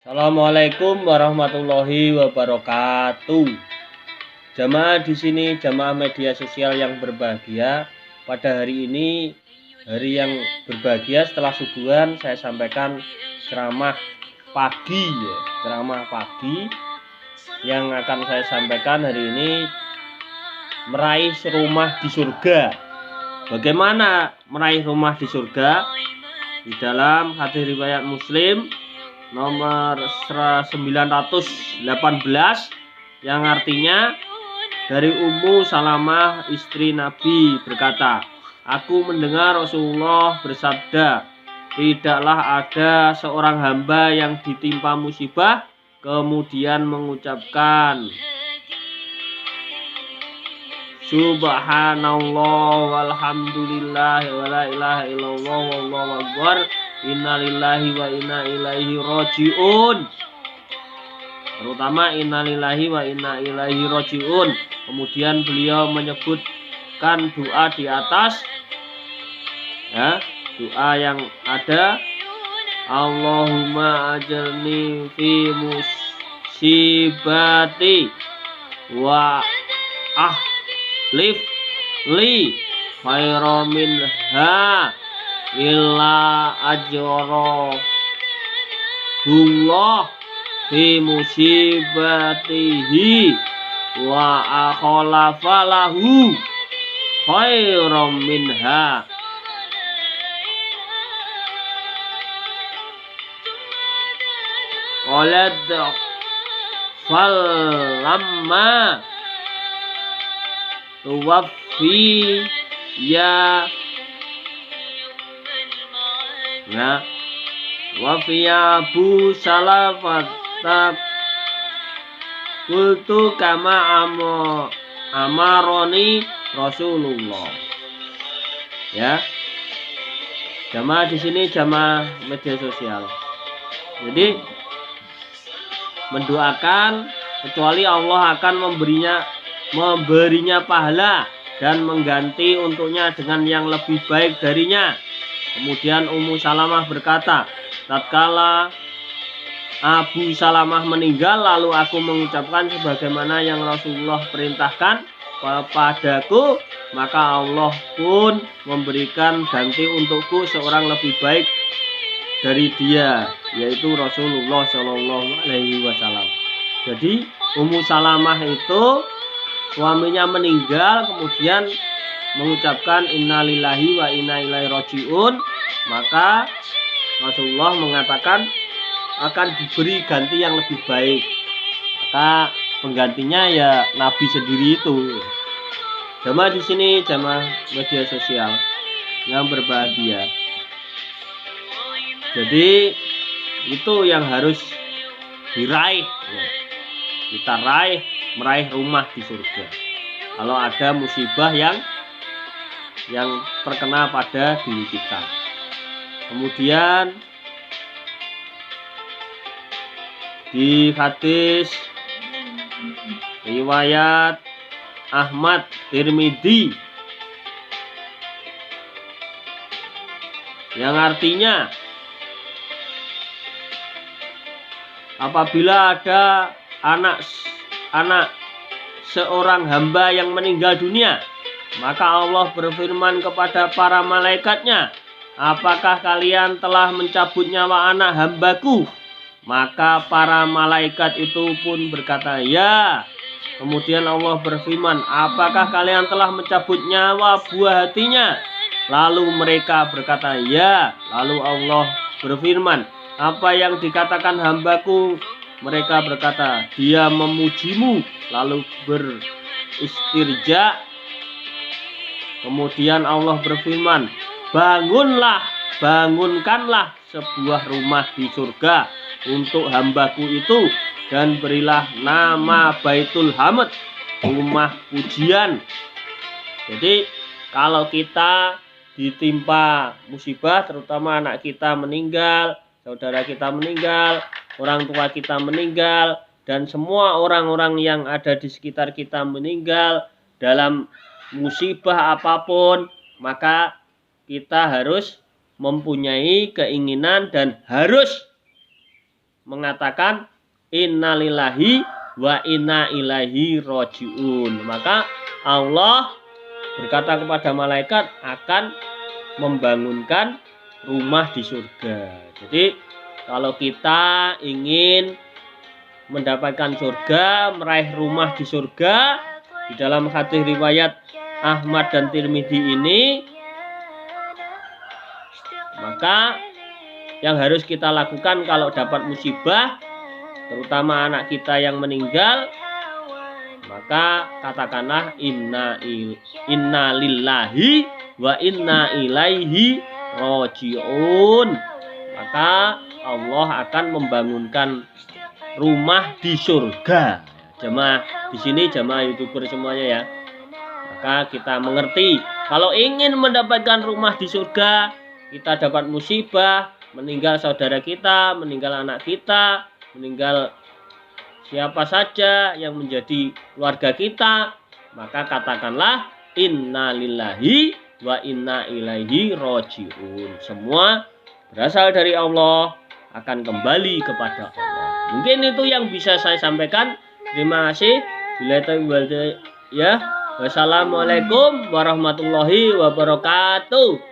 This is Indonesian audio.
Assalamualaikum warahmatullahi wabarakatuh. Jamaah di sini, jamaah media sosial yang berbahagia. Pada hari ini, hari yang berbahagia setelah subuhan, saya sampaikan ceramah pagi ya. Ceramah pagi yang akan saya sampaikan hari ini, meraih rumah di surga. Bagaimana meraih rumah di surga? Di dalam hadis riwayat Muslim nomor 918 yang artinya dari Ummu Salamah istri Nabi berkata, aku mendengar Rasulullah bersabda, tidaklah ada seorang hamba yang ditimpa musibah kemudian mengucapkan Subhanallah walhamdulillah wa la ilaha illallah wallahu akbar innalillahi wa inna ilaihi rajiun. Terutama innalillahi wa inna ilaihi rajiun. Kemudian beliau menyebutkan doa di atas ya, doa yang ada Allahumma ajirni fi musibati wa ahlif li khairan minha illa ajrahullah fi musibatihi wa akhlafa lahu khairan minha. Qalat fal lamma tuwaffi ya wafiya Abu Salafata kultu kama amaroni Rasulullah. Ya, jamaah di sini jamaah media sosial. Jadi mendoakan kecuali Allah akan memberinya pahala dan mengganti untuknya dengan yang lebih baik darinya. Kemudian Ummu Salamah berkata, tatkala Abu Salamah meninggal, lalu aku mengucapkan sebagaimana yang Rasulullah perintahkan kepadaku, maka Allah pun memberikan ganti untukku seorang lebih baik dari dia, yaitu Rasulullah Shallallahu Alaihi Wasallam. Jadi Ummu Salamah itu suaminya meninggal, kemudian mengucapkan innalillahi wa inna ilaihi rajiun, maka Rasulullah mengatakan akan diberi ganti yang lebih baik. Maka penggantinya ya Nabi sendiri itu. Jamaah di sini jamaah media sosial yang berbahagia. Jadi itu yang harus diraih. Kita meraih rumah di surga. Kalau ada musibah yang terkena pada diri kita. Kemudian di hadis riwayat Ahmad Tirmidzi yang artinya apabila ada anak seorang hamba yang meninggal dunia, maka Allah berfirman kepada para malaikatnya, apakah kalian telah mencabut nyawa anak hambaku? Maka para malaikat itu pun berkata, ya. Kemudian Allah berfirman, apakah kalian telah mencabut nyawa buah hatinya? Lalu mereka berkata, ya. Lalu Allah berfirman, apa yang dikatakan hambaku? Mereka berkata, dia memujimu. Lalu beristirja. Kemudian Allah berfirman, bangunkanlah sebuah rumah di surga untuk hambaku itu, dan berilah nama Baitul Hamd, rumah pujian. Jadi kalau kita ditimpa musibah, terutama anak kita meninggal, saudara kita meninggal, orang tua kita meninggal, dan semua orang-orang yang ada di sekitar kita meninggal dalam musibah apapun, maka kita harus mempunyai keinginan dan harus mengatakan innalillahi wa inna ilaihi rojiun. Maka Allah berkata kepada malaikat akan membangunkan rumah di surga. Jadi kalau kita ingin mendapatkan surga, meraih rumah di surga, di dalam hadis riwayat Ahmad dan Tirmidzi ini, maka yang harus kita lakukan kalau dapat musibah, terutama anak kita yang meninggal, maka katakanlah inna lillahi wa inna ilaihi rojiun. Maka Allah akan membangunkan rumah di surga. Jemaah di sini, jemaah YouTuber semuanya ya. Maka kita mengerti, kalau ingin mendapatkan rumah di surga, kita dapat musibah, meninggal saudara kita, meninggal anak kita, meninggal siapa saja yang menjadi keluarga kita, maka katakanlah inna lillahi wa inna ilaihi rojiun. Semua berasal dari Allah, akan kembali kepada Allah. Mungkin itu yang bisa saya sampaikan. Terima kasih. Ya. Wassalamualaikum warahmatullahi wabarakatuh.